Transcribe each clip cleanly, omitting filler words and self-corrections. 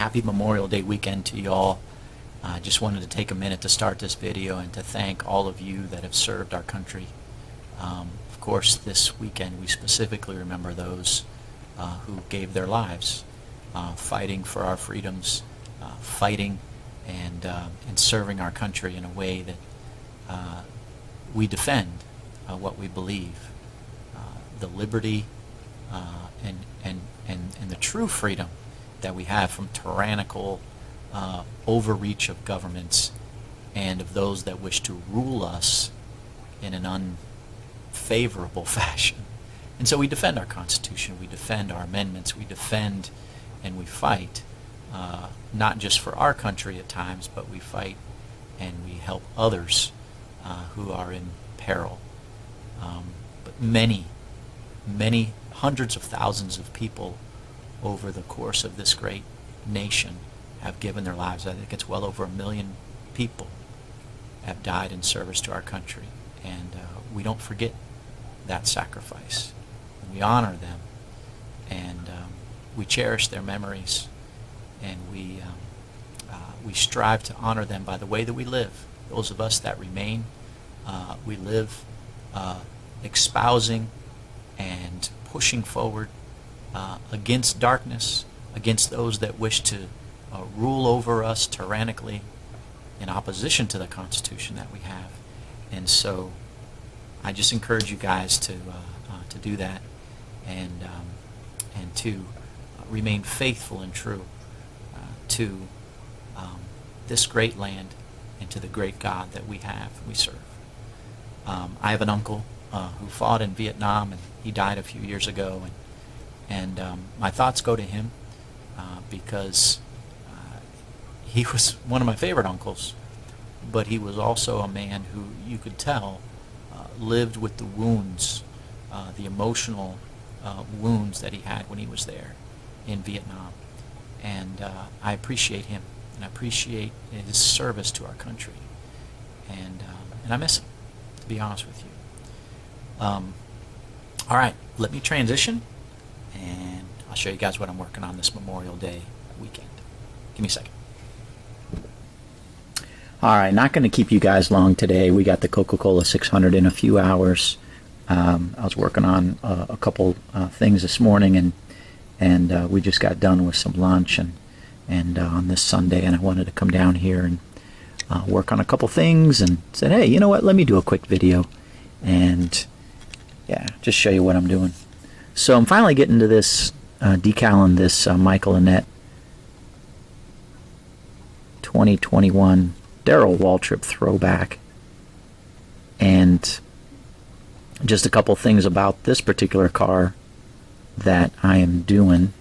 happy Memorial Day weekend to y'all. I just wanted to take a minute to start this video and to thank all of you that have served our country. Of course, this weekend we specifically remember those who gave their lives fighting for our freedoms, fighting and serving our country in a way that we defend what we believe, the liberty and the true freedom that we have from tyrannical overreach of governments and of those that wish to rule us in an unfavorable fashion. And so we defend our Constitution, we defend our amendments, we defend and we fight, not just for our country at times, but we fight and we help others who are in peril. But many hundreds of thousands of people over the course of this great nation have given their lives. I think it's well over 1 million people have died in service to our country, and we don't forget that sacrifice. We honor them, and we cherish their memories, and we strive to honor them by the way that we live. Those of us that remain, we live espousing and pushing forward against darkness, against those that wish to rule over us tyrannically in opposition to the Constitution that we have. And so I just encourage you guys to do that and to remain faithful and true to this great land and to the great God that we serve. I have an uncle who fought in Vietnam, and he died a few years ago, and my thoughts go to him because he was one of my favorite uncles, but he was also a man who you could tell lived with the wounds, the emotional wounds that he had when he was there in Vietnam. And I appreciate him, and I appreciate his service to our country, and I miss him, to be honest with you. All right, let me transition, and I'll show you guys what I'm working on this Memorial Day weekend. Give me a second. All right, not going to keep you guys long today. We got the Coca-Cola 600 in a few hours. I was working on a couple things this morning, and we just got done with some lunch and on this Sunday, and I wanted to come down here and work on a couple things, and said, hey, you know what? Let me do a quick video, and yeah, just show you what I'm doing. So I'm finally getting to this decal on this Michael Annette 2021 Darrell Waltrip throwback, and just a couple things about this particular car that I am doing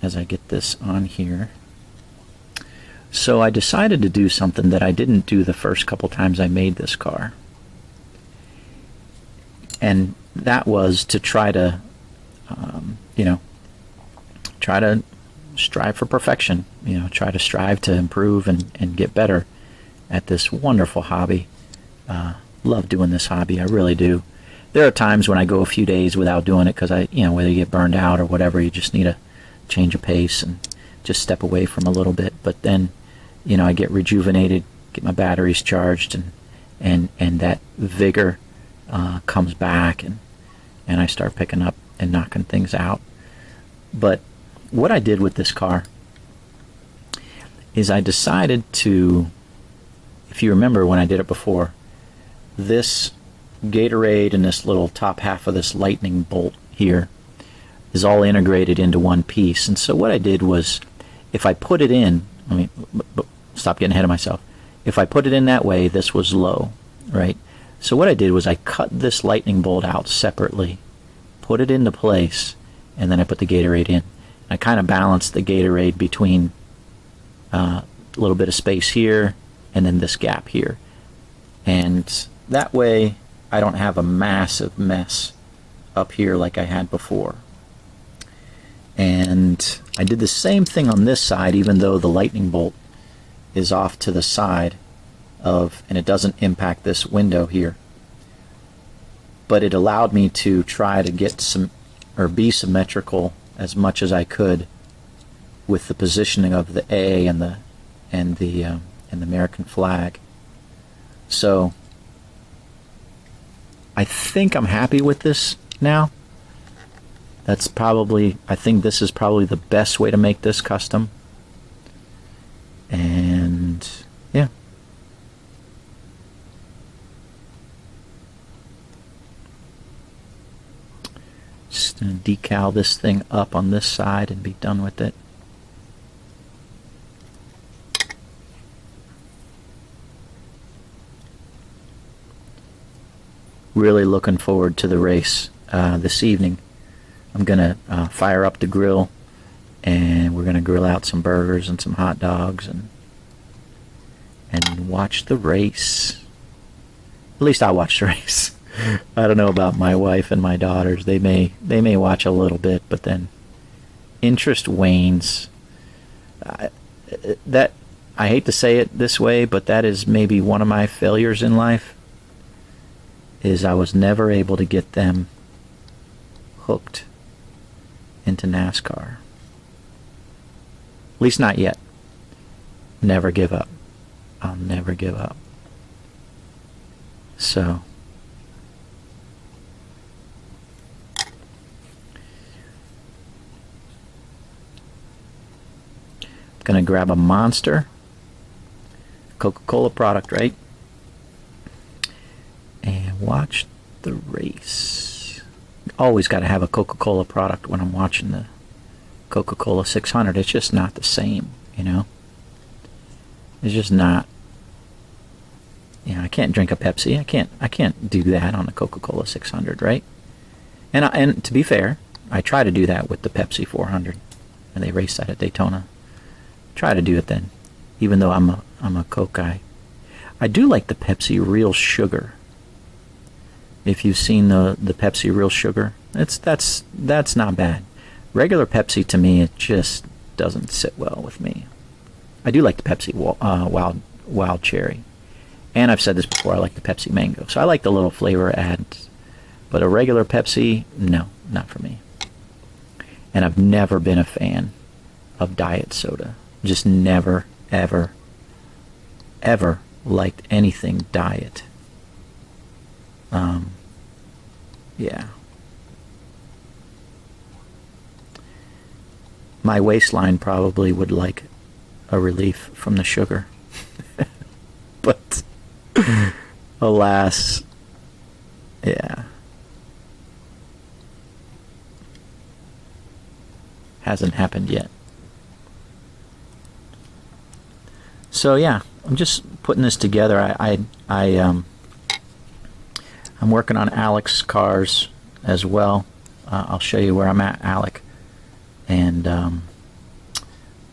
as I get this on here. So I decided to do something that I didn't do the first couple times I made this car, and that was to try to try to strive for perfection, try to strive to improve and get better at this wonderful hobby. Love doing this hobby, I really do. There are times when I go a few days without doing it because whether you get burned out or whatever, you just need a change of pace and just step away from a little bit. But then, I get rejuvenated, get my batteries charged, and that vigor comes back, and I start picking up and knocking things out. But what I did with this car is I decided to, if you remember when I did it before, this Gatorade and this little top half of this lightning bolt here is all integrated into one piece. And so what I did was, if I put it in, stop getting ahead of myself. If I put it in that way, this was low, right? So what I did was I cut this lightning bolt out separately, put it into place, and then I put the Gatorade in. I kind of balanced the Gatorade between a little bit of space here and then this gap here. And that way I don't have a massive mess up here like I had before. And I did the same thing on this side, even though the lightning bolt is off to the side of, and it doesn't impact this window here. But it allowed me to try to get some, or be symmetrical as much as I could with the positioning of the A and the American flag. So I think I'm happy with this now. I think this is probably the best way to make this custom. And yeah. Just gonna decal this thing up on this side and be done with it. Really looking forward to the race this evening. I'm gonna fire up the grill, and we're gonna grill out some burgers and some hot dogs and watch the race. At least I'll watch the race. I don't know about my wife and my daughters. They may watch a little bit, but then interest wanes. I hate to say it this way, but that is maybe one of my failures in life. Is I was never able to get them hooked into NASCAR. At least not yet. Never give up. I'll never give up. So I'm gonna grab a Monster, Coca-Cola product, right? And watch the race. Always got to have a Coca-Cola product when I'm watching the Coca-Cola 600. It's just not the same, you know. It's just not. You know, I can't drink a Pepsi. I can't do that on the Coca-Cola 600, right? And to be fair, I try to do that with the Pepsi 400, and they race that at Daytona. Try to do it then, even though I'm a Coke guy. I do like the Pepsi Real Sugar. If you've seen the Pepsi Real Sugar, that's not bad. Regular Pepsi, to me, it just doesn't sit well with me. I do like the Pepsi Wild Cherry, and I've said this before, I like the Pepsi Mango. So I like the little flavor adds, but a regular Pepsi, no, not for me. And I've never been a fan of diet soda. Just never, ever, ever liked anything diet. Yeah. My waistline probably would like a relief from the sugar. But alas, yeah. Hasn't happened yet. So yeah, I'm just putting this together. I'm working on Alec's cars as well. I'll show you where I'm at, Alec. And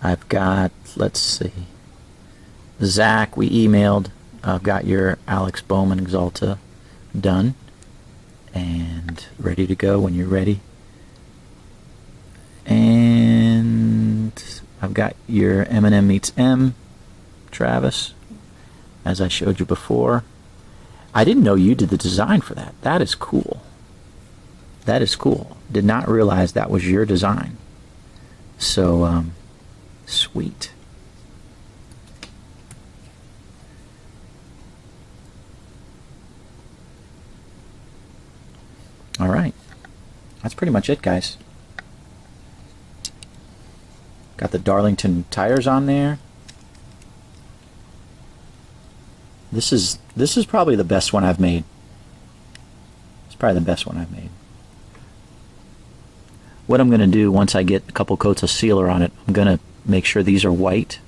I've got, let's see, Zach, we emailed. I've got your Alex Bowman Exalta done and ready to go when you're ready. And I've got your M&M meets M, Travis, as I showed you before. I didn't know you did the design for that. That is cool. That is cool. Did not realize that was your design. So, sweet. All right. That's pretty much it, guys. Got the Darlington tires on there. This is probably the best one I've made. It's probably the best one I've made. What I'm going to do once I get a couple coats of sealer on it, I'm going to make sure these are white.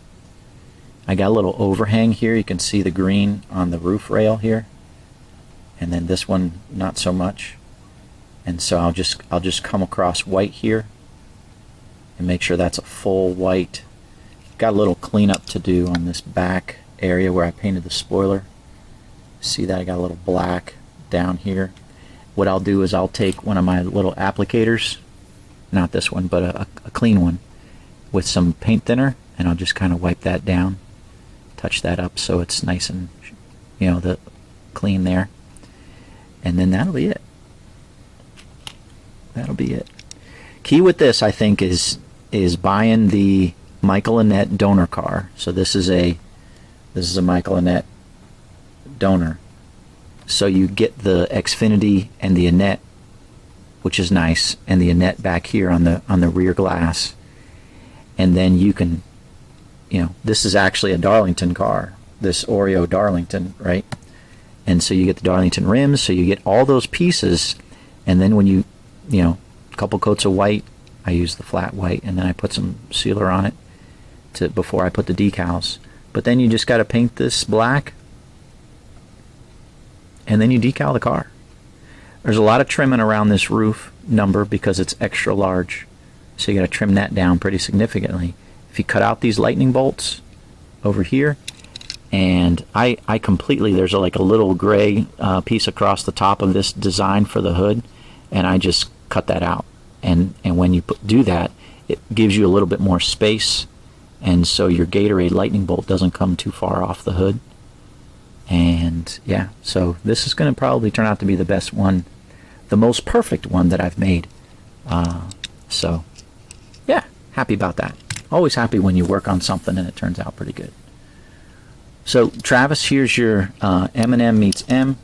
I got a little overhang here. You can see the green on the roof rail here. And then this one, not so much. And so I'll just come across white here and make sure that's a full white. Got a little cleanup to do on this back area where I painted the spoiler. See that I got a little black down here. What I'll do is I'll take one of my little applicators, not this one, but a clean one, with some paint thinner, and I'll just kind of wipe that down, touch that up so it's nice and, you know, the clean there. And then that'll be it. That'll be it. Key with this, I think, is is buying the Michael Annett donor car. So this is a Michael Annett donor. So you get the Xfinity and the Annett, which is nice, and the Annett back here on the rear glass. And then you can, this is actually a Darlington car, this Oreo Darlington, right? And so you get the Darlington rims, so you get all those pieces, and then when a couple coats of white, I use the flat white, and then I put some sealer on it before I put the decals. But then you just got to paint this black, and then you decal the car. There's a lot of trimming around this roof number because it's extra large, so you got to trim that down pretty significantly. If you cut out these lightning bolts over here, and I completely, there's like a little gray piece across the top of this design for the hood, and I just cut that out. And when you do that, it gives you a little bit more space, and so your Gatorade lightning bolt doesn't come too far off the hood. And yeah, so this is going to probably turn out to be the best one, the most perfect one that I've made. So yeah, happy about that. Always happy when you work on something and it turns out pretty good. So Travis, here's your M&M meets M,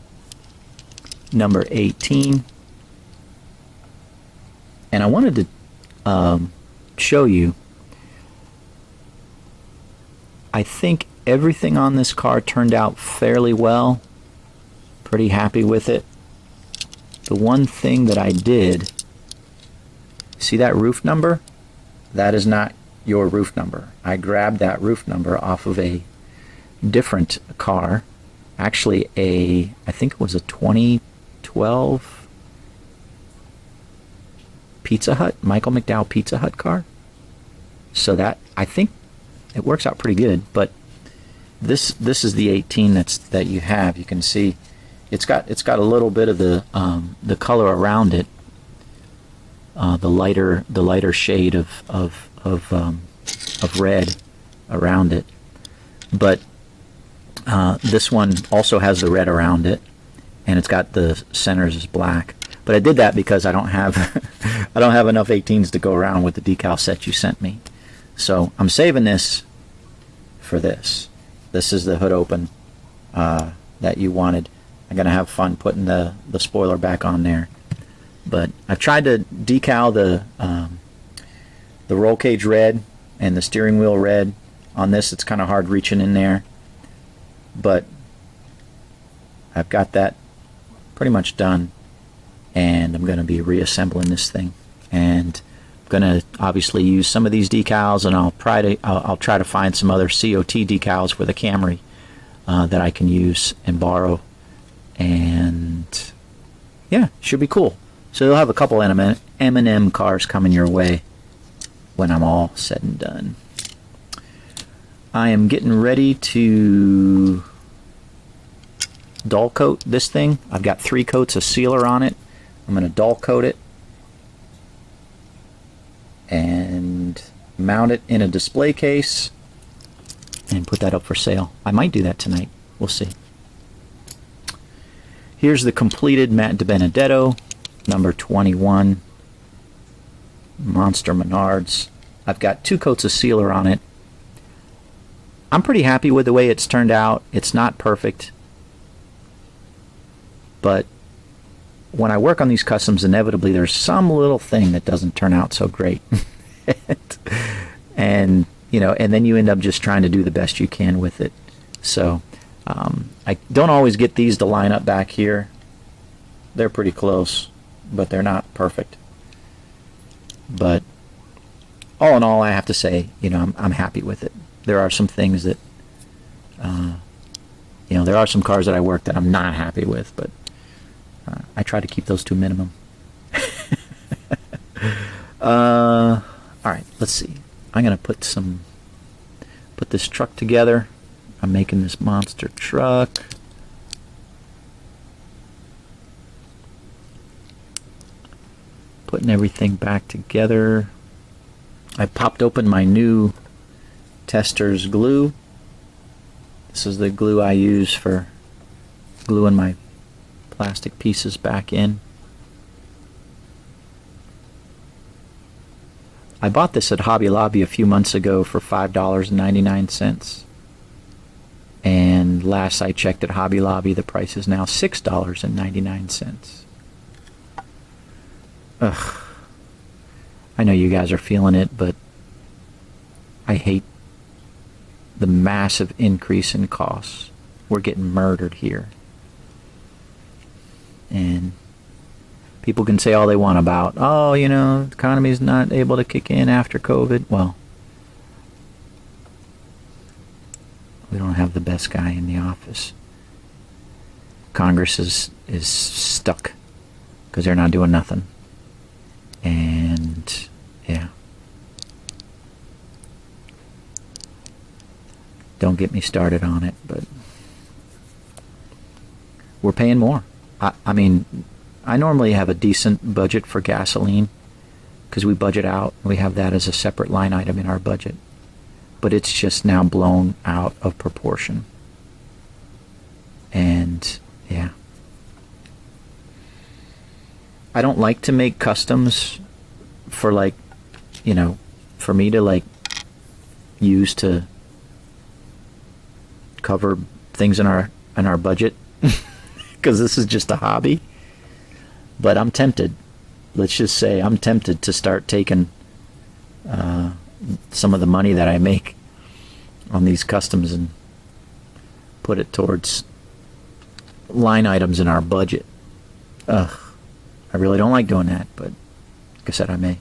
number 18. And I wanted to show you, I think everything on this car turned out fairly well. Pretty happy with it. The one thing that I did, see that roof number? That is not your roof number. I grabbed that roof number off of a different car. Actually, I think it was a 2012 Pizza Hut, Michael McDowell Pizza Hut car. So that, I think it works out pretty good, but this is the 18 that you have. You can see it's got a little bit of the color around it, the lighter shade of red around it. But this one also has the red around it, and it's got the centers as black. But I did that because I don't have enough 18s to go around with the decal set you sent me. So I'm saving this for this. This is the hood open that you wanted. I'm going to have fun putting the spoiler back on there. But I've tried to decal the roll cage red and the steering wheel red. On this, it's kind of hard reaching in there. But I've got that pretty much done. And I'm going to be reassembling this thing. And I'm going to obviously use some of these decals, and I'll try to find some other COT decals for the Camry that I can use and borrow. And yeah, should be cool. So you'll have a couple M&M cars coming your way when I'm all said and done. I am getting ready to dull coat this thing. I've got 3 coats of sealer on it. I'm going to dull coat it and mount it in a display case and put that up for sale. I might do that tonight. We'll see. Here's the completed Matt DiBenedetto, number 21, Monster Menards. I've got 2 coats of sealer on it. I'm pretty happy with the way it's turned out. It's not perfect, but when I work on these customs, inevitably there's some little thing that doesn't turn out so great. And then you end up just trying to do the best you can with it. So I don't always get these to line up back here. They're pretty close, but they're not perfect. But all in all, I have to say, I'm happy with it. There are some things that, there are some cars that I work that I'm not happy with, but I try to keep those to a minimum. All right, let's see. I'm going to put this truck together. I'm making this monster truck. Putting everything back together. I popped open my new Testors glue. This is the glue I use for gluing my plastic pieces back in. I bought this at Hobby Lobby a few months ago for $5.99. And last I checked at Hobby Lobby, the price is now $6.99. Ugh. I know you guys are feeling it, but I hate the massive increase in costs. We're getting murdered here. And people can say all they want about, oh, you know, the economy's not able to kick in after COVID. Well, we don't have the best guy in the office. Congress is stuck because they're not doing nothing. And, yeah. Don't get me started on it, but we're paying more. I mean, I normally have a decent budget for gasoline because we budget out. We have that as a separate line item in our budget. But it's just now blown out of proportion. And, yeah. I don't like to make customs for, like, you know, for me to, like, use to cover things in our budget. Because this is just a hobby. But I'm tempted. Let's just say I'm tempted to start taking some of the money that I make on these customs and put it towards line items in our budget. Ugh. I really don't like doing that, but like I said, I may.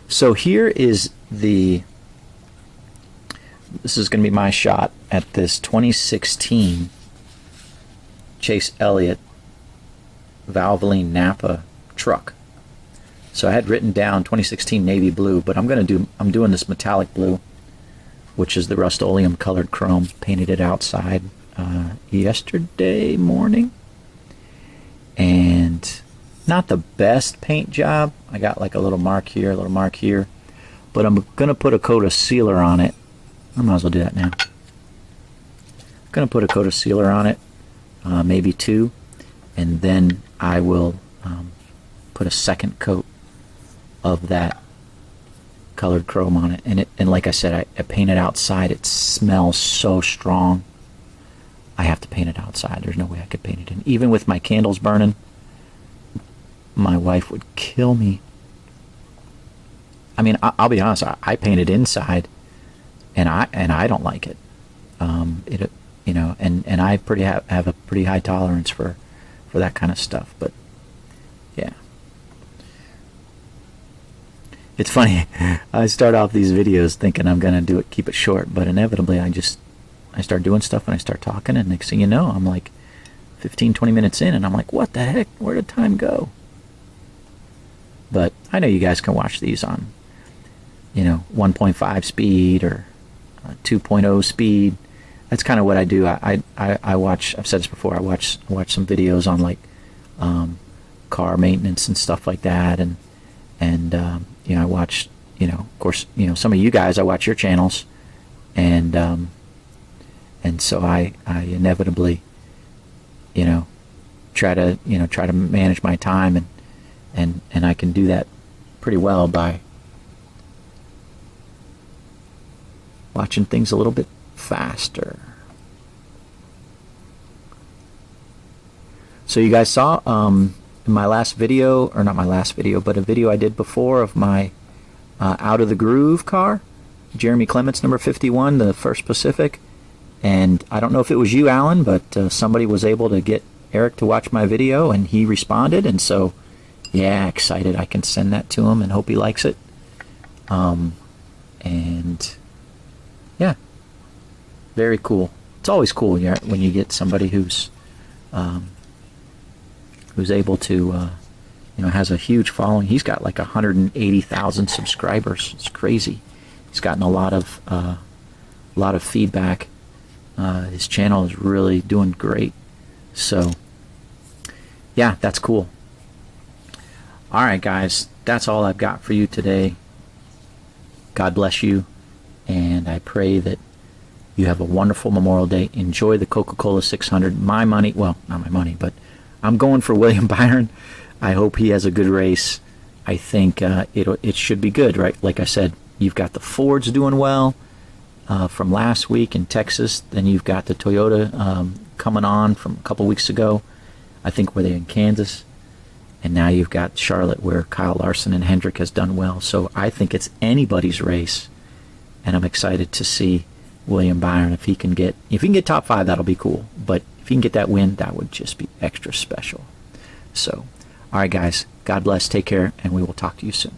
So here is this is going to be my shot at this 2016 Chase Elliott Valvoline Napa truck. So I had written down 2016 navy blue, but I'm doing this metallic blue, which is the Rust-Oleum colored chrome. Painted it outside yesterday morning, and not the best paint job. I got like a little mark here, a little mark here, but I'm gonna put a coat of sealer on it. I might as well do that now. I'm gonna put a coat of sealer on it, maybe two, and then I will put a second coat of that colored chrome on it. And like I said, I paint it outside. It smells so strong. I have to paint it outside. There's no way I could paint it in. Even with my candles burning, my wife would kill me. I mean, I'll be honest. I paint it inside, and I don't like it. You know, and I have a pretty high tolerance for that kind of stuff. But yeah, it's funny. I start off these videos thinking I'm gonna keep it short, but inevitably I start doing stuff and I start talking, and next thing you know, I'm like 15-20 minutes in, and I'm like, what the heck? Where did time go? But I know you guys can watch these on, you know, 1.5 speed or 2.0 speed. That's kind of what I do. I watch. I've said this before. I watch some videos on like car maintenance and stuff like that, and you know, I watch, you know, of course, you know, some of you guys, I watch your channels, and so I inevitably, you know, try to manage my time, and I can do that pretty well by watching things a little bit faster. So you guys saw in my last video, or not my last video, but a video I did before of my Out of the Groove car, Jeremy Clements number 51, the First Pacific. And I don't know if it was you, Alan, but somebody was able to get Eric to watch my video, and he responded, and so yeah, excited I can send that to him and hope he likes it. And yeah, very cool. It's always cool when you get somebody who's able to, you know, has a huge following. He's got like 180,000 subscribers. It's crazy. He's gotten a lot of feedback. His channel is really doing great. So yeah, that's cool. All right, guys, that's all I've got for you today. God bless you, and I pray that you have a wonderful Memorial Day. Enjoy the Coca-Cola 600. My money, well, not my money, but I'm going for William Byron. I hope he has a good race. I think it should be good, right? Like I said, you've got the Fords doing well from last week in Texas. Then you've got the Toyota coming on from a couple weeks ago. I think were they in Kansas, and now you've got Charlotte where Kyle Larson and Hendrick has done well. So I think it's anybody's race, and I'm excited to see William Byron if he can get top 5, that'll be cool. But if he can get that win, that would just be extra special. So, all right, guys, God bless, take care, and we will talk to you soon.